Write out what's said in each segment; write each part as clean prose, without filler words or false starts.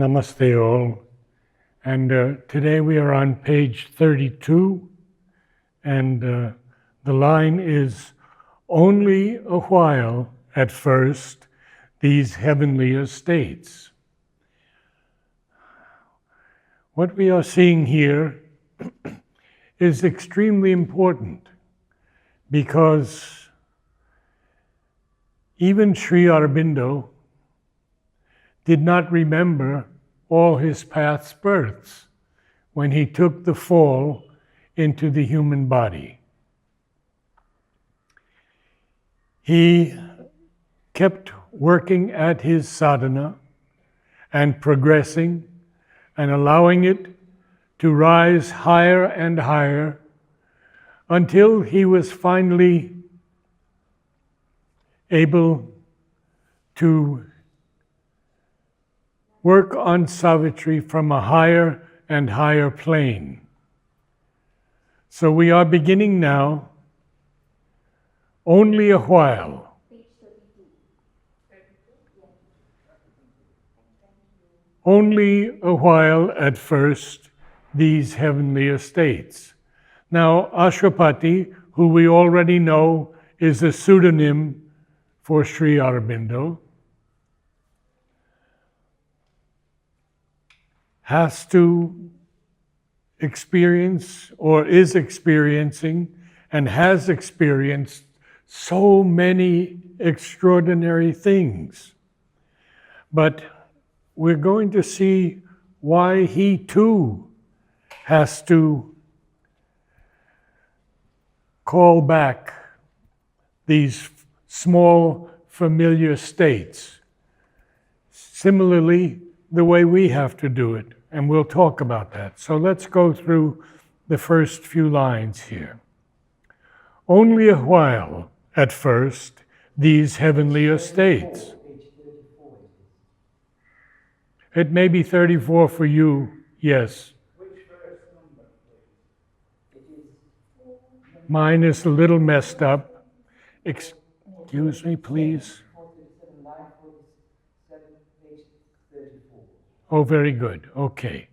Namaste all. And today we are on page 32, and the line is, "Only a while at first these heavenly estates." What we are seeing here is extremely important, because even Sri Aurobindo did not remember all his past births when he took the fall into the human body. He kept working at his sadhana and progressing and allowing it to rise higher and higher until he was finally able to work on Savitri from a higher and higher plane. So we are beginning now, only a while. Only a while at first, these heavenly estates. Now, Ashwapati, who we already know is a pseudonym for Sri Aurobindo, has to experience, or is experiencing, and has experienced so many extraordinary things. But we're going to see why he too has to call back these small familiar states, similarly the way we have to do it, and we'll talk about that. So let's go through the first few lines here. Only a while at first these heavenly estates. It may be 34 for you, yes. Which verse number, please? Mine is a little messed up. Excuse me, please. Oh, very good. Okay.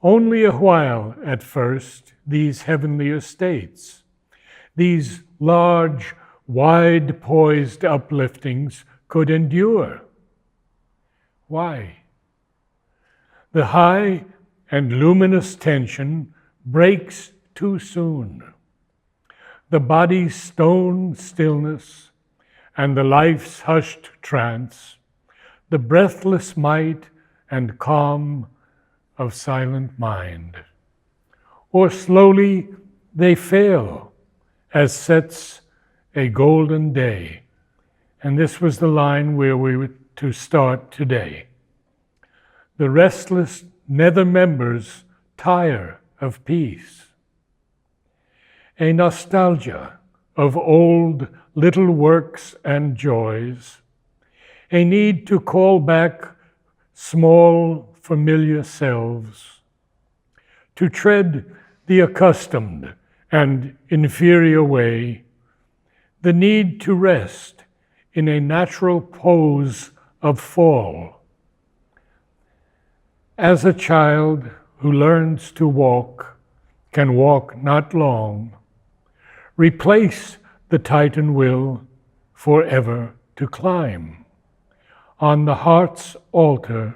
Only a while at first these heavenly estates, these large, wide-poised upliftings could endure. Why? The high and luminous tension breaks too soon. The body's stone stillness and the life's hushed trance, the breathless might and calm of silent mind. Or slowly they fail as sets a golden day. And this was the line where we were to start today. The restless nether members tire of peace. A nostalgia of old little works and joys. A need to call back small familiar selves. To tread the accustomed and inferior way. The need to rest in a natural pose of fall. As a child who learns to walk can walk not long, replace the Titan will forever to climb. On the heart's altar,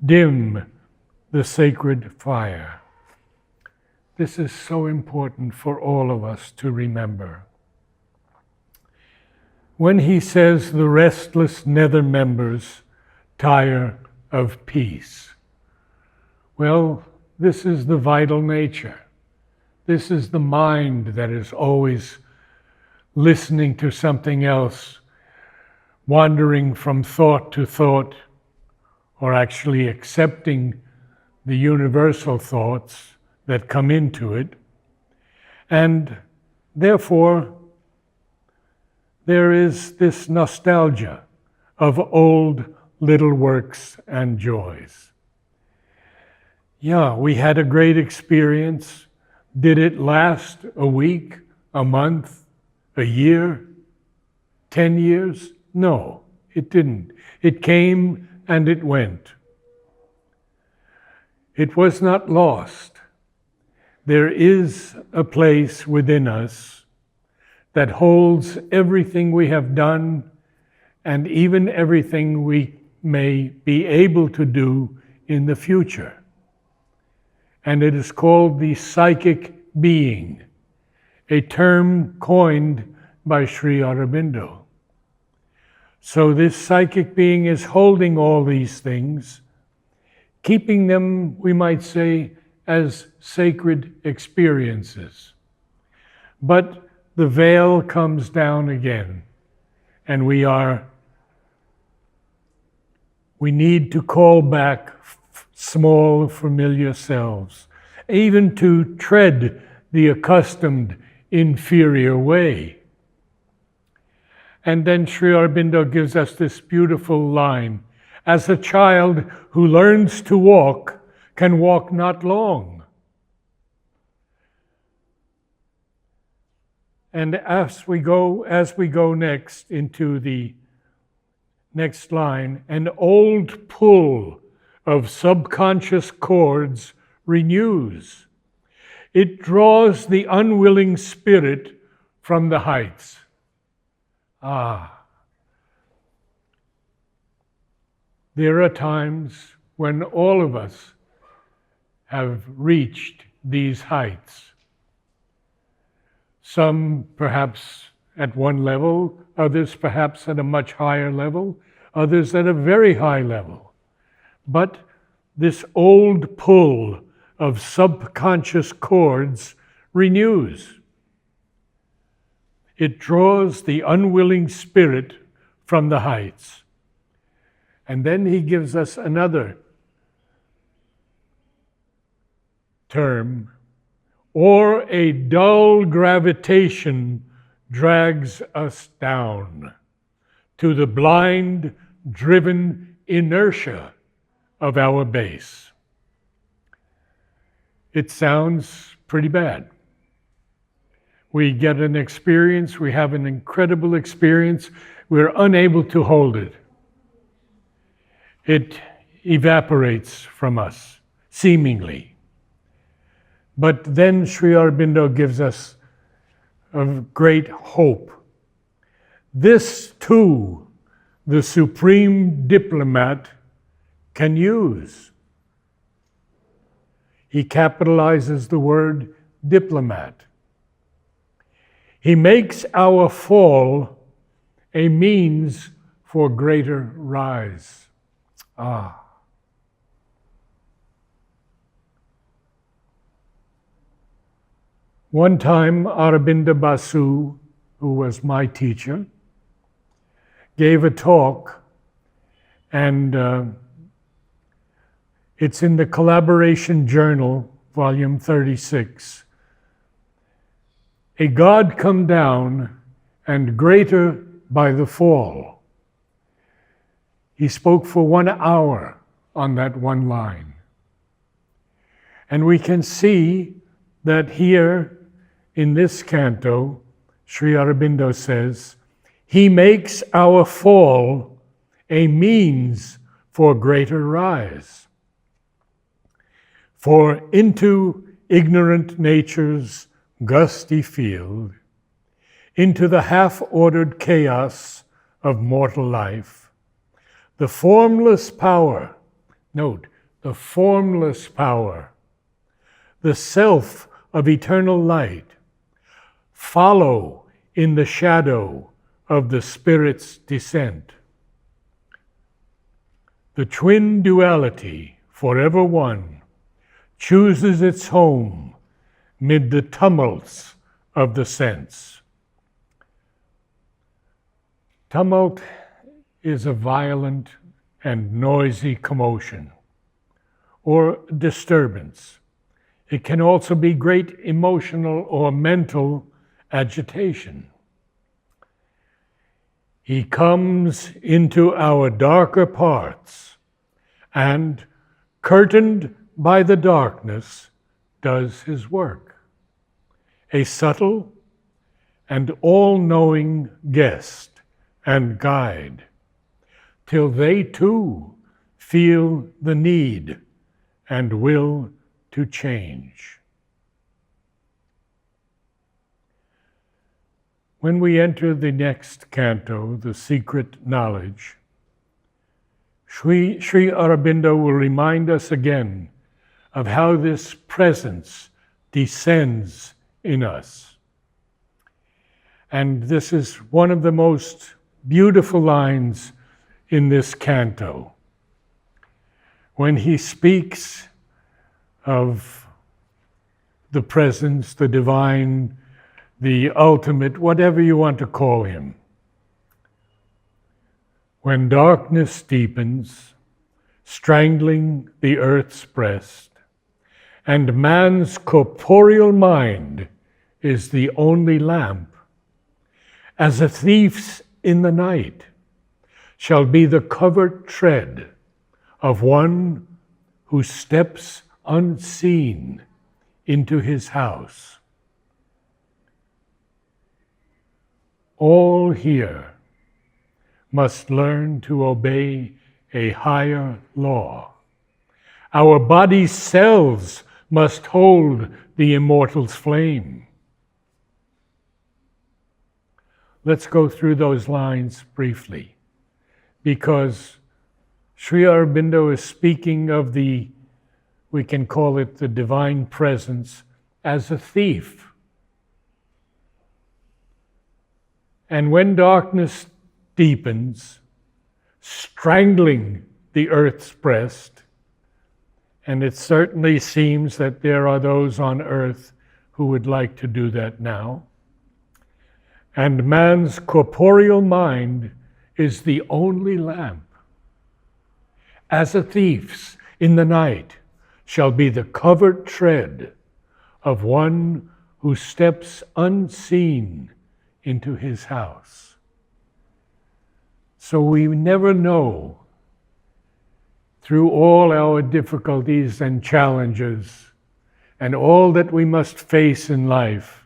dim the sacred fire. This is so important for all of us to remember. When he says the restless nether members tire of peace, well, this is the vital nature. This is the mind that is always listening to something else, wandering from thought to thought, or actually accepting the universal thoughts that come into it. And therefore, there is this nostalgia of old little works and joys. Yeah, we had a great experience. Did it last a week, a month, a year, 10 years? No, it didn't. It came and it went. It was not lost. There is a place within us that holds everything we have done and even everything we may be able to do in the future. And it is called the psychic being, a term coined by Sri Aurobindo. So this psychic being is holding all these things, keeping them, we might say, as sacred experiences. But the veil comes down again, and we need to call back small familiar selves, even to tread the accustomed inferior way. And then Sri Aurobindo gives us this beautiful line: as a child who learns to walk can walk not long. And as we go next into the next line, an old pull of subconscious cords renews. It draws the unwilling spirit from the heights. There are times when all of us have reached these heights. Some perhaps at one level, others perhaps at a much higher level, others at a very high level. But this old pull of subconscious cords renews. It draws the unwilling spirit from the heights. And then he gives us another term: or a dull gravitation drags us down to the blind, driven inertia of our base. It sounds pretty bad. We get an experience, we have an incredible experience, we're unable to hold it. It evaporates from us, seemingly. But then Sri Aurobindo gives us a great hope. This too, the supreme diplomat can use. He capitalizes the word diplomat. He makes our fall a means for greater rise. One time, Aurobindo Basu, who was my teacher, gave a talk, and it's in the Collaboration Journal, volume 36. A God come down and greater by the fall. He spoke for 1 hour on that one line. And we can see that here in this canto, Sri Aurobindo says, he makes our fall a means for greater rise. For into ignorant nature's gusty field, into the half-ordered chaos of mortal life, the formless power, note, the formless power, the self of eternal light, follow in the shadow of the Spirit's descent. The twin duality, forever one, chooses its home mid the tumults of the sense. Tumult is a violent and noisy commotion or disturbance. It can also be great emotional or mental agitation. He comes into our darker parts and, curtained by the darkness, does his work. A subtle and all-knowing guest and guide, till they too feel the need and will to change. When we enter the next canto, The Secret Knowledge, Sri Aurobindo will remind us again of how this presence descends in us. And this is one of the most beautiful lines in this canto. When he speaks of the presence, the divine, the ultimate, whatever you want to call him. When darkness deepens, strangling the earth's breast, and man's corporeal mind is the only lamp, as a thief's in the night shall be the covert tread of one who steps unseen into his house. All here must learn to obey a higher law. Our body's cells must hold the immortal's flame. Let's go through those lines briefly, because Sri Aurobindo is speaking of we can call it the divine presence, as a thief. And when darkness deepens, strangling the earth's breast, and it certainly seems that there are those on earth who would like to do that now, and man's corporeal mind is the only lamp. As a thief's in the night shall be the covert tread of one who steps unseen into his house. So we never know, through all our difficulties and challenges and all that we must face in life,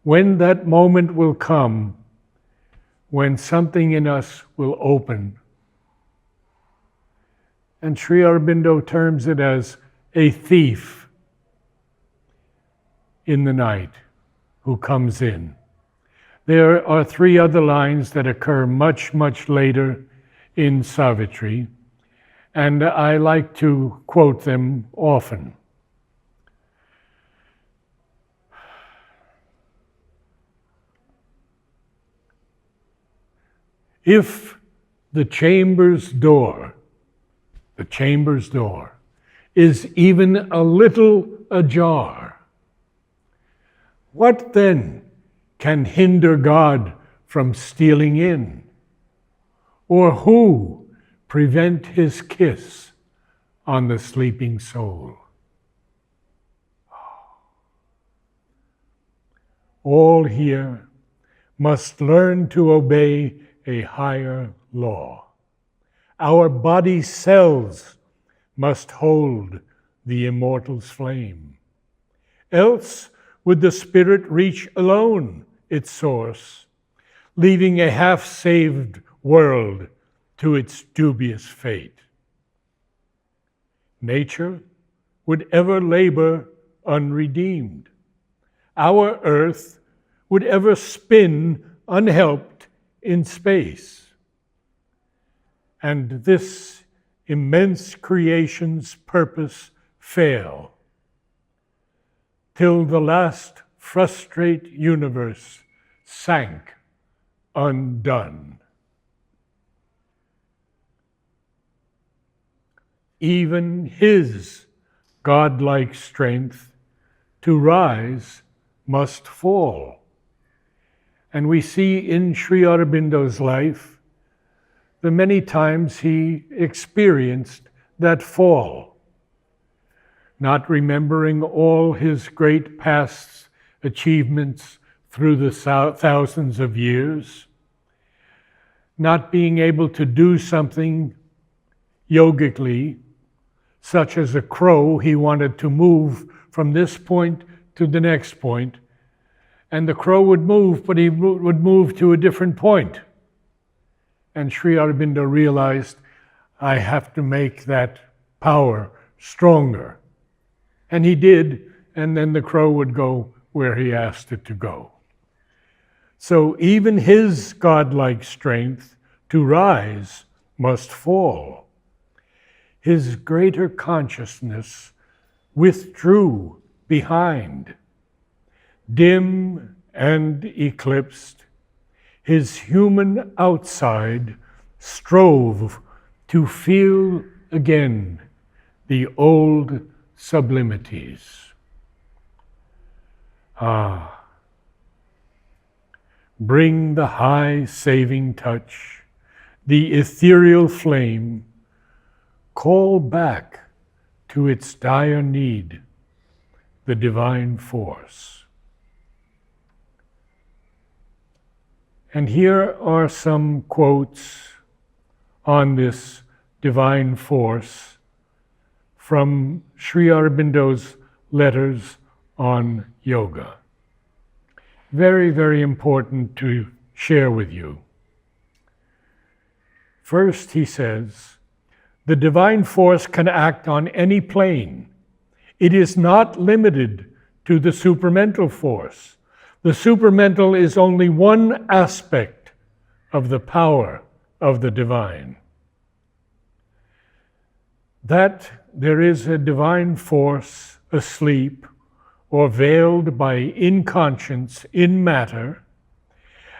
when that moment will come when something in us will open. And Sri Aurobindo terms it as a thief in the night who comes in. There are three other lines that occur much, much later in Savitri, and I like to quote them often. If the chamber's door is even a little ajar, what then can hinder God from stealing in? Or who prevent his kiss on the sleeping soul? All here must learn to obey a higher law. Our body cells must hold the immortal's flame. Else would the spirit reach alone its source, leaving a half-saved world to its dubious fate. Nature would ever labor unredeemed. Our earth would ever spin unhelped in space. And this immense creation's purpose fail, till the last frustrate universe sank undone. Even his godlike strength to rise must fall. And we see in Sri Aurobindo's life the many times he experienced that fall, not remembering all his great past achievements through the thousands of years, not being able to do something yogically, such as a crow. He wanted to move from this point to the next point, and the crow would move, but he would move to a different point. And Sri Aurobindo realized, I have to make that power stronger. And he did, and then the crow would go where he asked it to go. So even his godlike strength to rise must fall. His greater consciousness withdrew behind. Dim and eclipsed, his human outside strove to feel again the old sublimities. Bring the high saving touch, the ethereal flame, call back to its dire need the divine force. And here are some quotes on this divine force from Sri Aurobindo's letters on yoga. Very, very important to share with you. First, he says, the divine force can act on any plane. It is not limited to the supramental force. The supramental is only one aspect of the power of the divine. That there is a divine force asleep or veiled by inconscience in matter,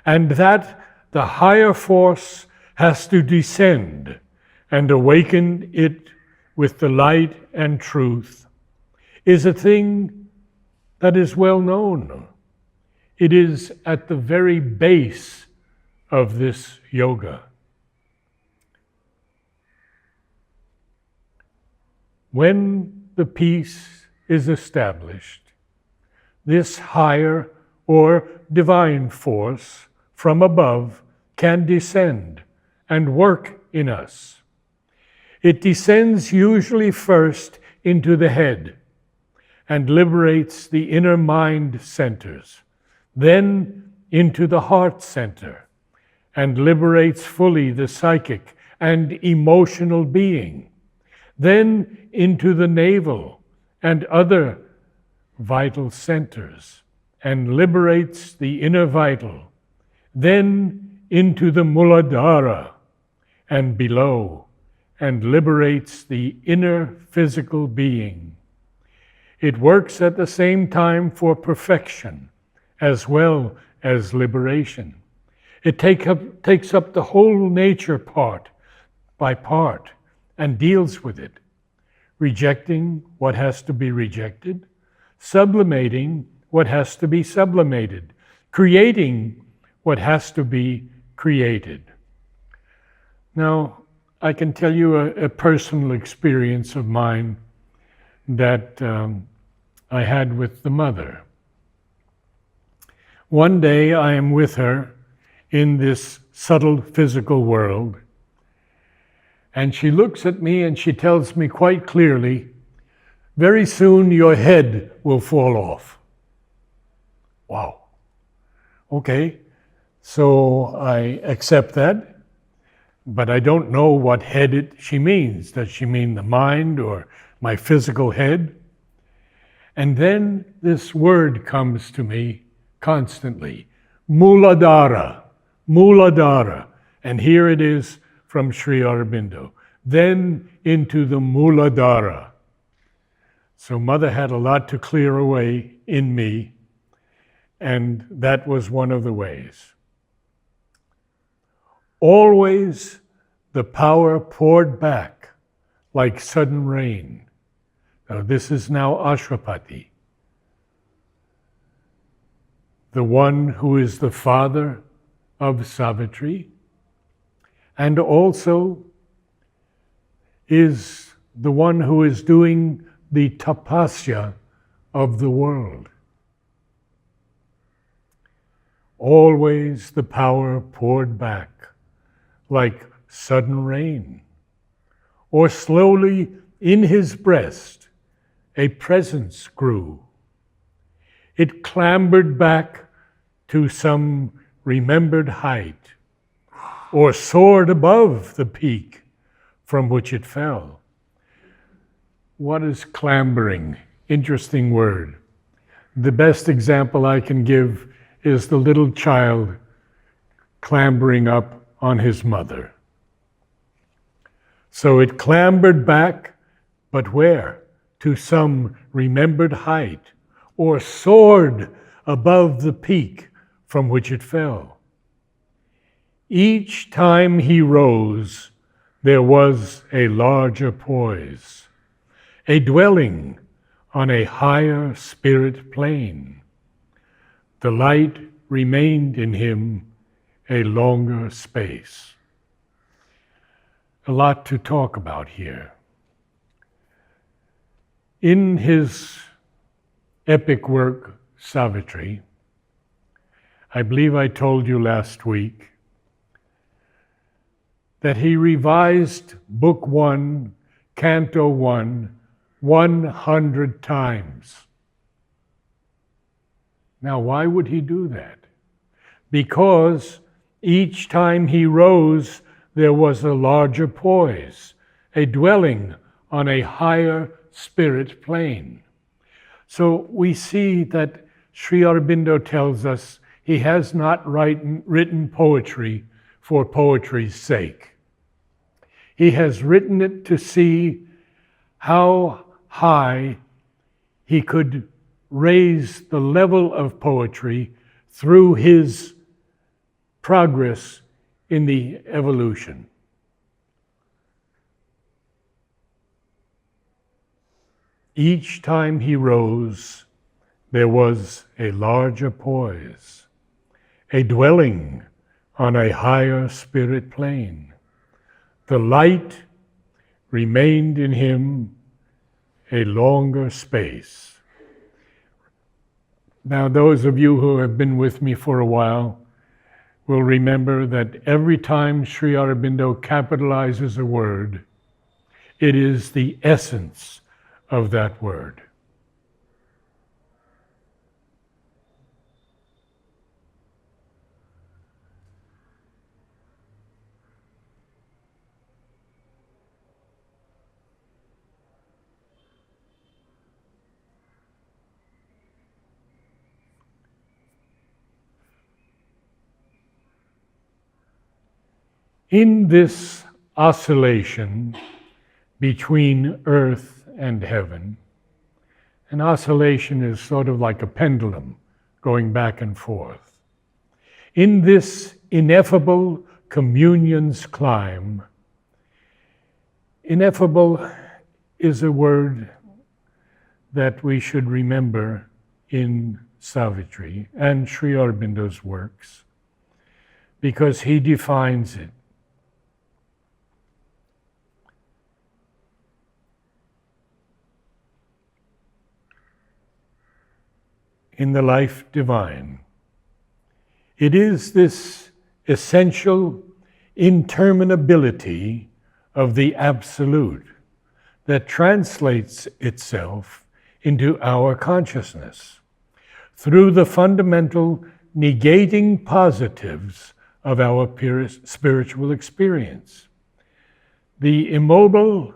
and that the higher force has to descend and awaken it with the light and truth, is a thing that is well known. It is at the very base of this yoga. When the peace is established, this higher or divine force from above can descend and work in us. It descends usually first into the head and liberates the inner mind centers, then into the heart center and liberates fully the psychic and emotional being, then into the navel and other vital centers and liberates the inner vital, then into the Muladhara and below and liberates the inner physical being. It works at the same time for perfection as well as liberation. It takes up the whole nature part by part and deals with it, rejecting what has to be rejected, sublimating what has to be sublimated, creating what has to be created. Now, I can tell you a personal experience of mine that I had with the mother. One day I am with her in this subtle physical world, and she looks at me and she tells me quite clearly, very soon your head will fall off. Wow. Okay, so I accept that, but I don't know what head she means. Does she mean the mind or my physical head? And then this word comes to me constantly, Muladhara, Muladhara. And here it is from Sri Aurobindo, then into the Muladhara. So Mother had a lot to clear away in me, and that was one of the ways. Always the power poured back like sudden rain. Now, this is now Ashwapati, the one who is the father of Savitri, and also is the one who is doing the tapasya of the world. Always the power poured back like sudden rain, or slowly in his breast a presence grew. It clambered back to some remembered height, or soared above the peak from which it fell. what is clambering? Interesting word. The best example I can give is the little child clambering up on his mother. So it clambered back, but where? To some remembered height, or soared above the peak from which it fell. Each time he rose, there was a larger poise, a dwelling on a higher spirit plane. The light remained in him a longer space. A lot to talk about here. In his epic work, Savitri, I believe I told you last week that he revised Book 1, Canto 1, 100 times. Now, why would he do that? Because each time he rose, there was a larger poise, a dwelling on a higher spirit plane. So we see that Sri Aurobindo tells us he has not written poetry for poetry's sake. He has written it to see how high he could raise the level of poetry through his progress in the evolution. Each time he rose, there was a larger poise, a dwelling on a higher spirit plane. The light remained in him a longer space. Now, those of you who have been with me for a while will remember that every time Sri Aurobindo capitalizes a word, it is the essence of that word. In this oscillation between earth and heaven, an oscillation is sort of like a pendulum going back and forth. In this ineffable communion's climb, ineffable is a word that we should remember in Savitri and Sri Aurobindo's works, because he defines it. In the life divine. It is this essential interminability of the absolute that translates itself into our consciousness through the fundamental negating positives of our spiritual experience. The immobile,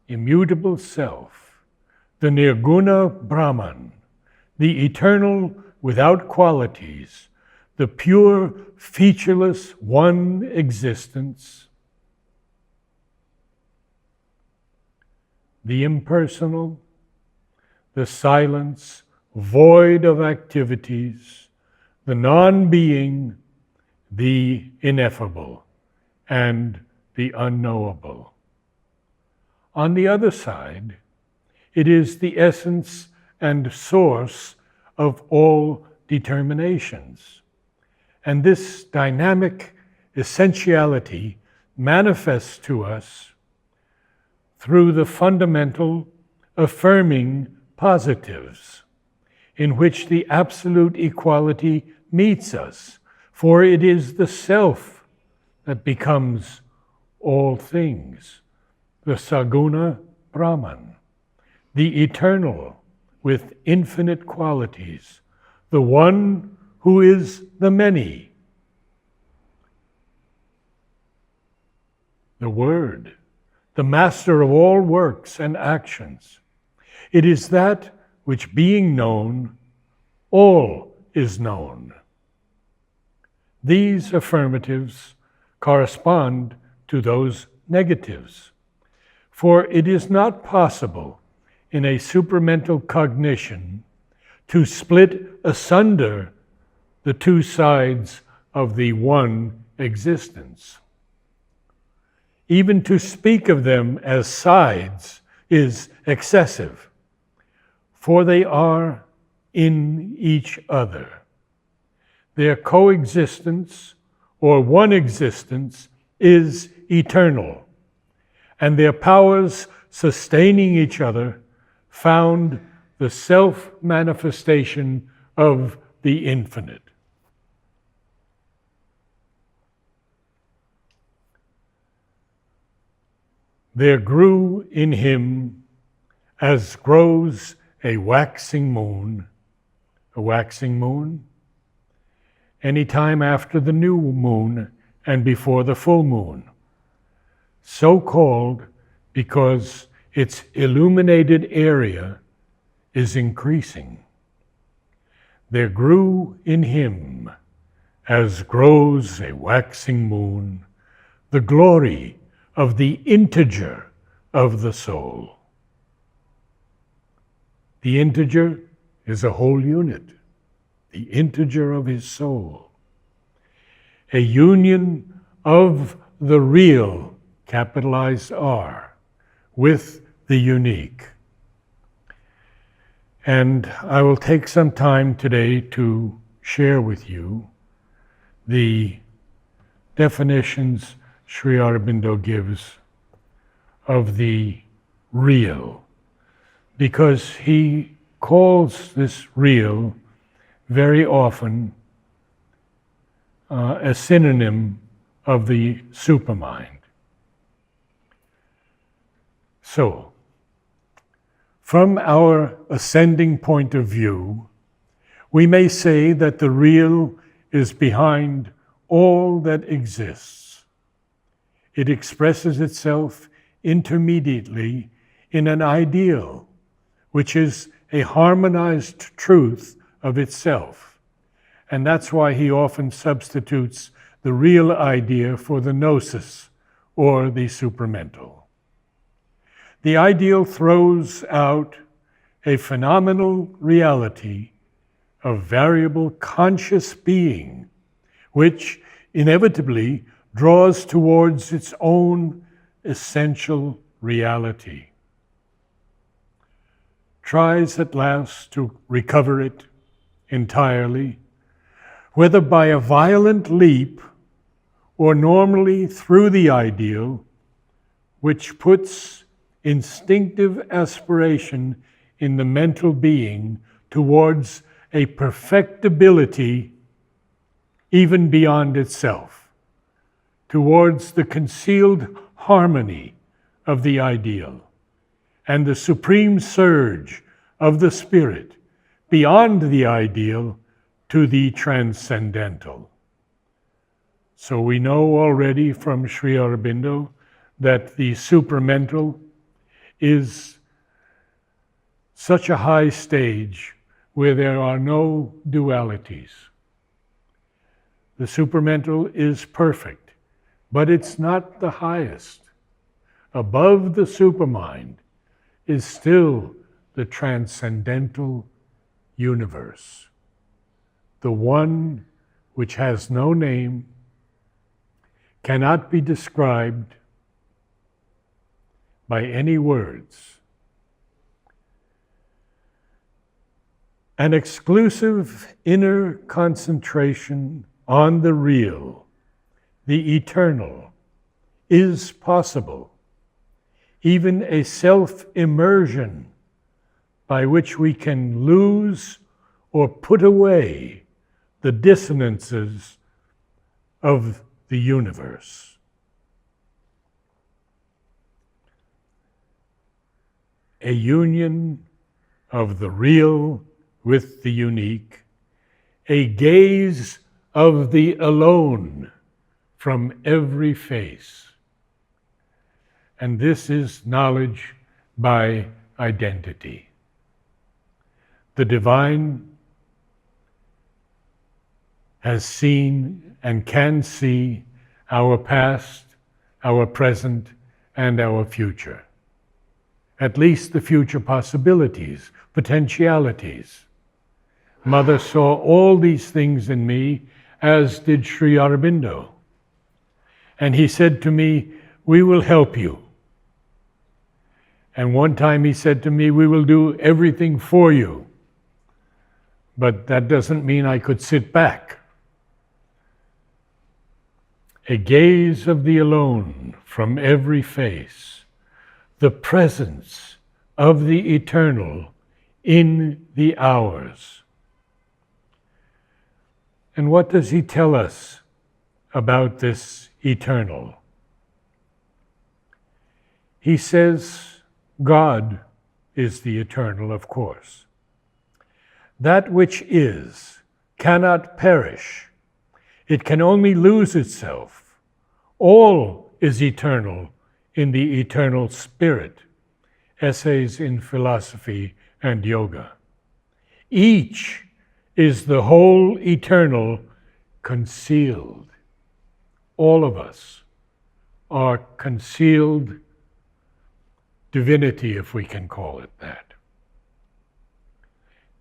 immutable self, the Nirguna Brahman, the eternal without qualities, the pure, featureless one existence, the impersonal, the silence, void of activities, the non-being, the ineffable, and the unknowable. On the other side, it is the essence and source of all determinations. And this dynamic essentiality manifests to us through the fundamental affirming positives, in which the absolute equality meets us, for it is the self that becomes all things, the Saguna Brahman, the eternal with infinite qualities, the one who is the many, the Word, the master of all works and actions. It is that which, being known, all is known. These affirmatives correspond to those negatives, for it is not possible in a supramental cognition to split asunder the two sides of the one existence. Even to speak of them as sides is excessive, for they are in each other. Their coexistence, or one existence, is eternal, and their powers sustaining each other found the self-manifestation of the infinite. There grew in him, as grows a waxing moon, any time after the new moon and before the full moon, so called because its illuminated area is increasing. There grew in him, as grows a waxing moon, the glory of the integer of the soul. The integer is a whole unit, the integer of his soul. A union of the real, capitalized R, with the unique. And I will take some time today to share with you the definitions Sri Aurobindo gives of the real, because he calls this real very often a synonym of the supermind. So, from our ascending point of view, we may say that the real is behind all that exists. It expresses itself intermediately in an ideal, which is a harmonized truth of itself. And that's why he often substitutes the real idea for the gnosis, or the supramental. The ideal throws out a phenomenal reality of variable conscious being, which inevitably draws towards its own essential reality. Tries at last to recover it entirely, whether by a violent leap or normally through the ideal, which puts instinctive aspiration in the mental being towards a perfectibility even beyond itself, towards the concealed harmony of the ideal and the supreme surge of the spirit beyond the ideal to the transcendental. So we know already from Sri Aurobindo that the supramental is such a high stage where there are no dualities. The supramental is perfect, but it's not the highest. Above the supermind is still the transcendental universe, the one which has no name, cannot be described by any words. An exclusive inner concentration on the real, the eternal, is possible. Even a self-immersion by which we can lose or put away the dissonances of the universe. A union of the real with the unique, a gaze of the alone from every face. And this is knowledge by identity. The divine has seen and can see our past, our present, and our future. At least the future possibilities, potentialities. Mother saw all these things in me, as did Sri Aurobindo. And he said to me, "We will help you." And one time he said to me, "We will do everything for you." But that doesn't mean I could sit back. A gaze of the alone from every face, the presence of the eternal in the hours. And what does he tell us about this eternal? He says God is the eternal, of course. That which is cannot perish. It can only lose itself. All is eternal in the eternal spirit. Essays in Philosophy and Yoga. Each is the whole eternal concealed. All of us are concealed divinity, if we can call it that.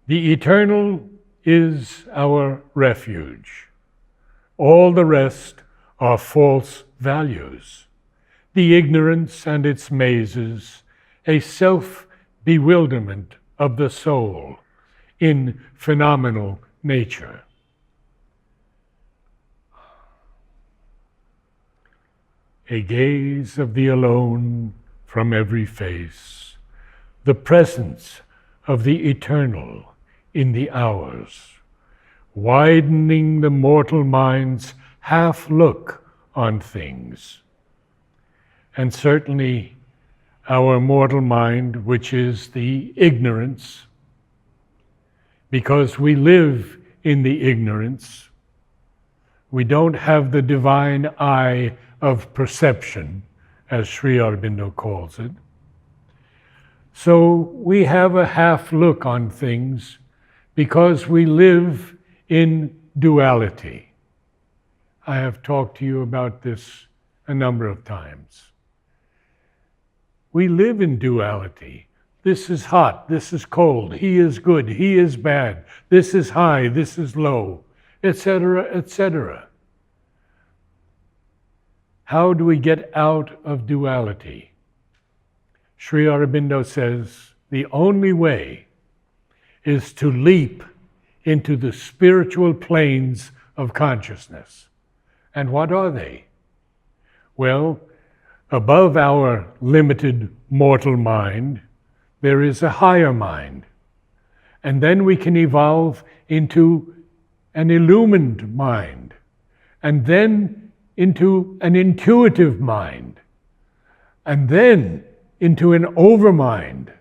The eternal is our refuge. All the rest are false values. The ignorance and its mazes, a self-bewilderment of the soul in phenomenal nature. A gaze of the alone from every face, the presence of the eternal in the hours, widening the mortal mind's half look on things. And certainly our mortal mind, which is the ignorance, because we live in the ignorance, we don't have the divine eye of perception, as Sri Aurobindo calls it. So we have a half look on things because we live in duality. I have talked to you about this a number of times. We live in duality. This is hot, this is cold, he is good, he is bad, this is high, this is low, etc., etc. How do we get out of duality? Sri Aurobindo says the only way is to leap into the spiritual planes of consciousness. And what are they? Well, above our limited mortal mind, there is a higher mind. And then we can evolve into an illumined mind, and then into an intuitive mind, and then into an overmind,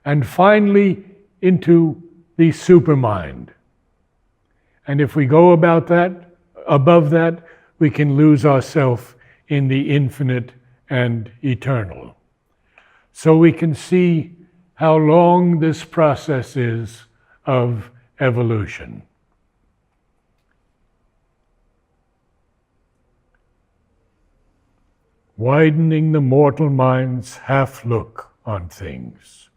and finally into the supermind. And if we go about that, above that, we can lose ourselves in the infinite and eternal. So we can see how long this process is of evolution. Widening the mortal mind's half look on things,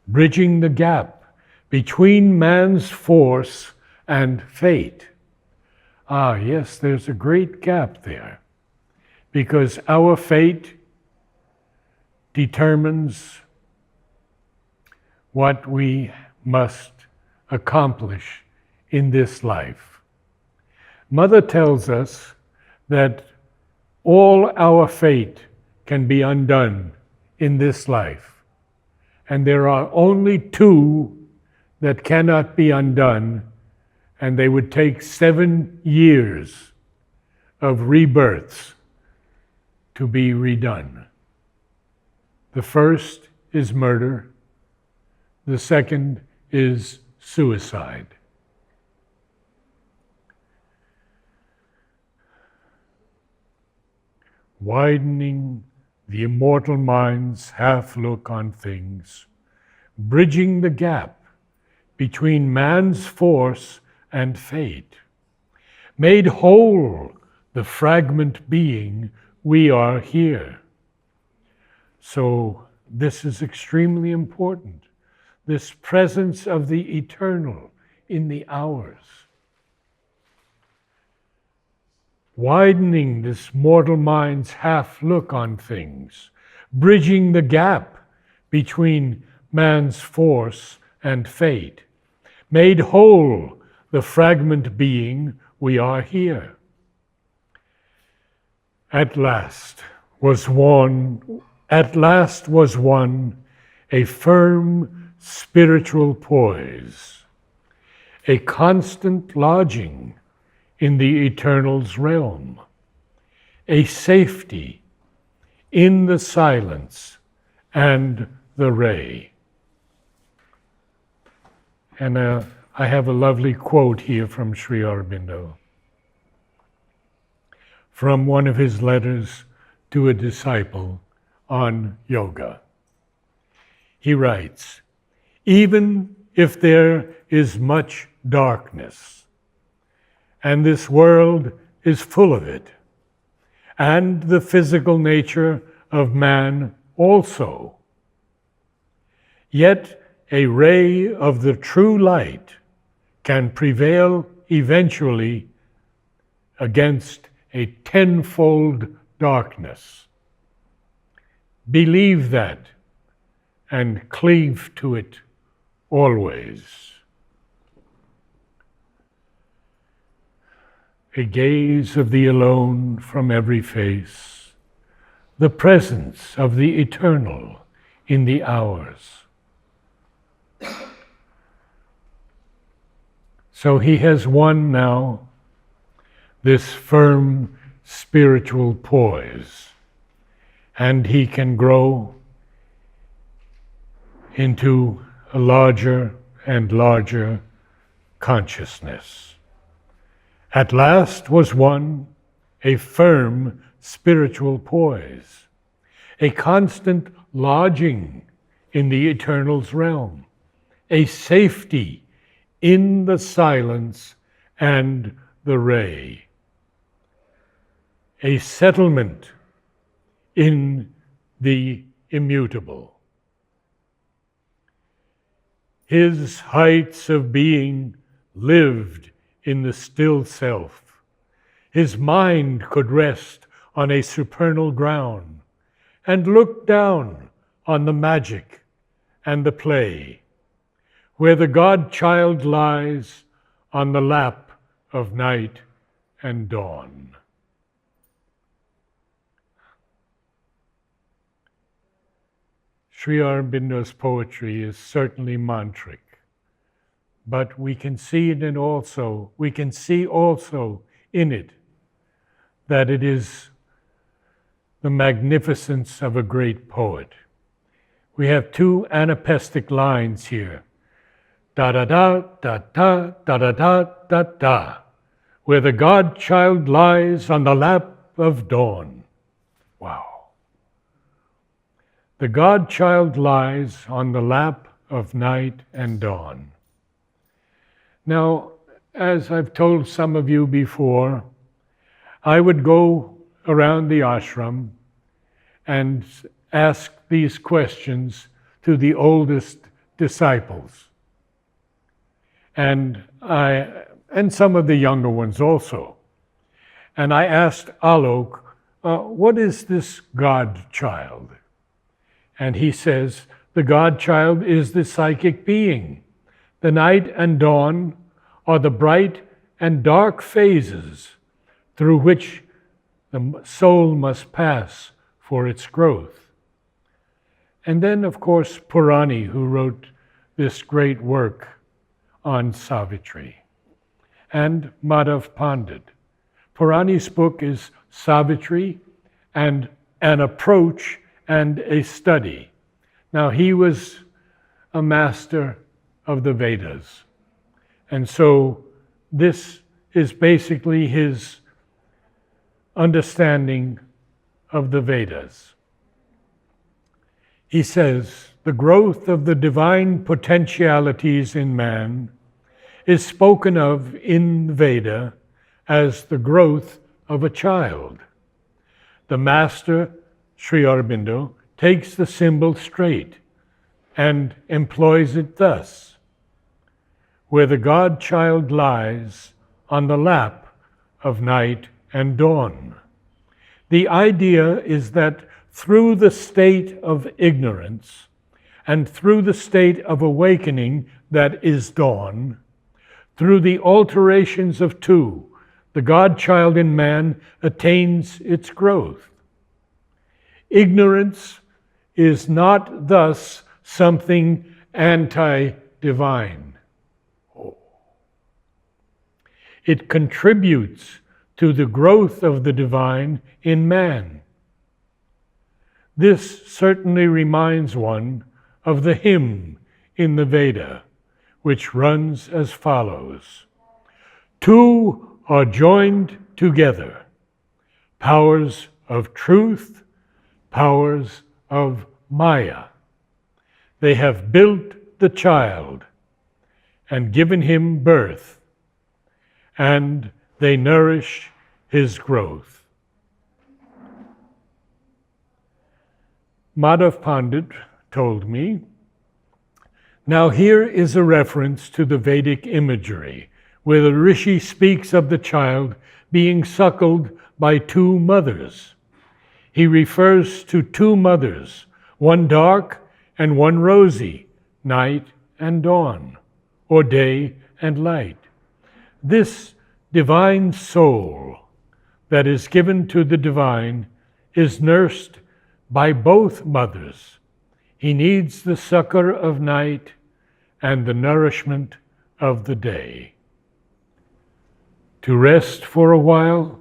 bridging the gap between man's force and fate. Ah, yes, there's a great gap there, because our fate determines what we must accomplish in this life. Mother tells us that all our fate can be undone in this life, and there are only two that cannot be undone, and they would take 7 years of rebirths to be redone. The first is murder. The second is suicide. Widening the immortal mind's half look on things, bridging the gap between man's force and fate, made whole the fragment being we are here. So this is extremely important, this presence of the eternal in the hours. Widening this mortal mind's half look on things, bridging the gap between man's force and fate, made whole the fragment being we are here. At last was won a firm spiritual poise, a constant lodging in the eternal's realm, a safety in the silence and the ray. And I have a lovely quote here from Sri Aurobindo, from one of his letters to a disciple on yoga. He writes, "Even if there is much darkness, and this world is full of it, and the physical nature of man also, yet a ray of the true light can prevail eventually against a tenfold darkness. Believe that and cleave to it always." A gaze of the alone from every face, the presence of the eternal in the hours. So he has won now this firm spiritual poise, and he can grow into a larger and larger consciousness. At last was won a firm spiritual poise, a constant lodging in the eternal's realm, a safety in the silence and the ray, a settlement in the immutable. His heights of being lived in the still self. His mind could rest on a supernal ground and look down on the magic and the play, where the God-child lies on the lap of night and dawn. Sri Aurobindo's poetry is certainly mantric, but we can see also in it that it is the magnificence of a great poet. We have two anapestic lines here, da da da da da da da da da da, where the God-child lies on the lap of dawn. Wow. The God-child lies on the lap of night and dawn. Now, as I've told some of you before, I would go around the ashram and ask these questions to the oldest disciples, and some of the younger ones also. And I asked Alok, what is this God-child? And he says, the God-child is the psychic being. The night and dawn are the bright and dark phases through which the soul must pass for its growth. And then, of course, Purani, who wrote this great work on Savitri, and Madhav Pandit. Purani's book is Savitri and an approach and a study. Now, he was a master of the Vedas, and so this is basically his understanding of the Vedas. He says, the growth of the divine potentialities in man is spoken of in the Veda as the growth of a child. The master, Sri Aurobindo, takes the symbol straight and employs it thus: where the God-child lies on the lap of night and dawn. The idea is that through the state of ignorance and through the state of awakening that is dawn, through the alterations of two, the God-child in man attains its growth. Ignorance is not thus something anti-divine. It contributes to the growth of the divine in man. This certainly reminds one of the hymn in the Veda, which runs as follows: two are joined together, powers of truth, powers of Maya. They have built the child and given him birth, and they nourish his growth. Madhav Pandit told me, now here is a reference to the Vedic imagery, where the Rishi speaks of the child being suckled by two mothers. He refers to two mothers, one dark and one rosy, night and dawn, or day and light. This divine soul that is given to the divine is nursed by both mothers. He needs the succor of night and the nourishment of the day. To rest for a while,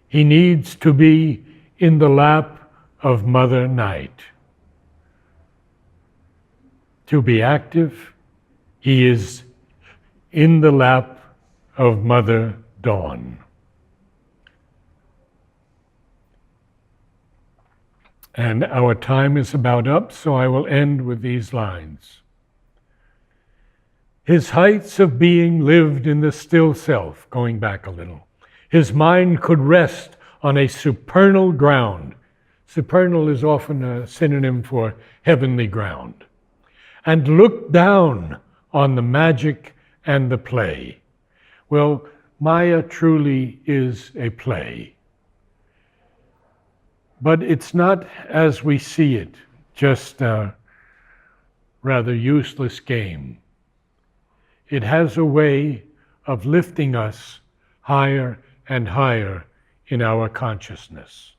he needs to be in the lap of Mother Night. To be active, he is in the lap of Mother Dawn. And our time is about up, so I will end with these lines. His heights of being lived in the still self, going back a little. His mind could rest on a supernal ground. Supernal is often a synonym for heavenly ground. And look down on the magic and the play. Well, Maya truly is a play. But it's not as we see it, just a rather useless game. It has a way of lifting us higher and higher in our consciousness.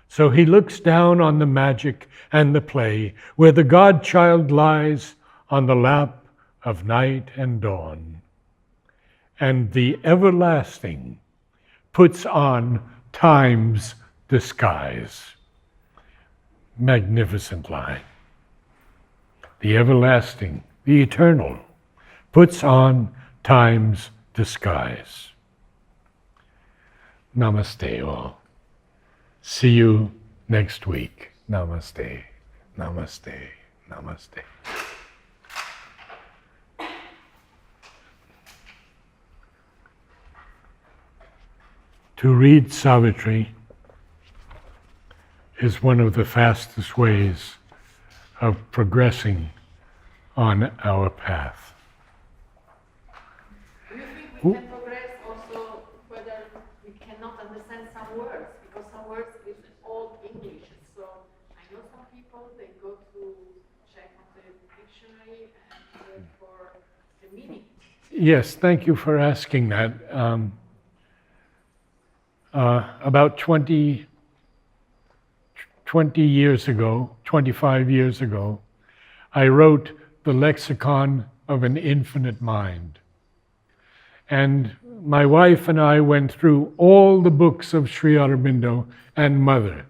So he looks down on the magic and the play, where the God-child lies on the lap of night and dawn. And the everlasting puts on time's disguise. Magnificent line. The everlasting, the eternal, puts on time's disguise. Namaste all. See you next week. Namaste, namaste, namaste. To read Savitri is one of the fastest ways of progressing on our path. Do you think we can progress also whether we cannot understand some words? Because some words is old English. So I know some people, they go to check on the dictionary and for the meaning. Yes, thank you for asking that. About 20 years ago, 25 years ago, I wrote The Lexicon of an Infinite Mind. And my wife and I went through all the books of Sri Aurobindo and Mother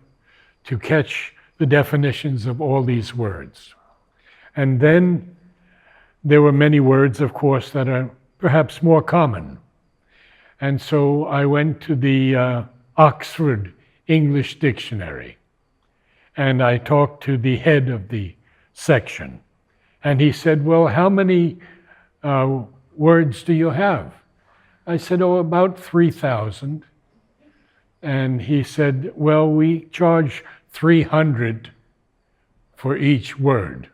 to catch the definitions of all these words. And then there were many words, of course, that are perhaps more common. And so I went to the Oxford English Dictionary, and I talked to the head of the section. And he said, well, how many words do you have? I said, oh, about 3,000. And he said, well, we charge 300 for each word.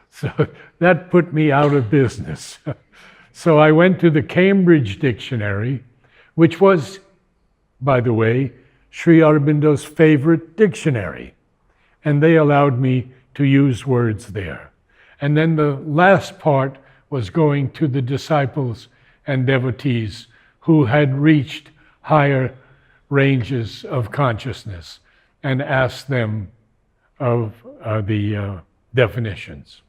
So that put me out of business. So I went to the Cambridge Dictionary, which was, by the way, Sri Aurobindo's favorite dictionary. And they allowed me to use words there. And then the last part was going to the disciples and devotees who had reached higher ranges of consciousness and asked them of the definitions.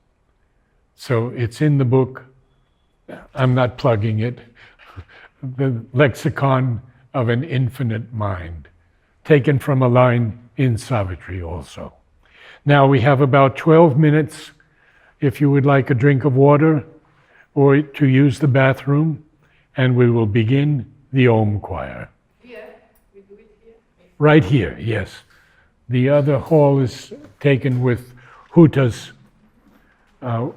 So it's in the book. I'm not plugging it. The Lexicon of an Infinite Mind, taken from a line in Savitri also. Now we have about 12 minutes if you would like a drink of water or to use the bathroom, and we will begin the Om choir. Here? We do it here? Right here, yes. The other hall is taken with Huta's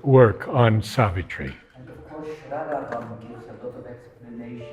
work on Savitri. And of course, Narad gives a lot of explanation.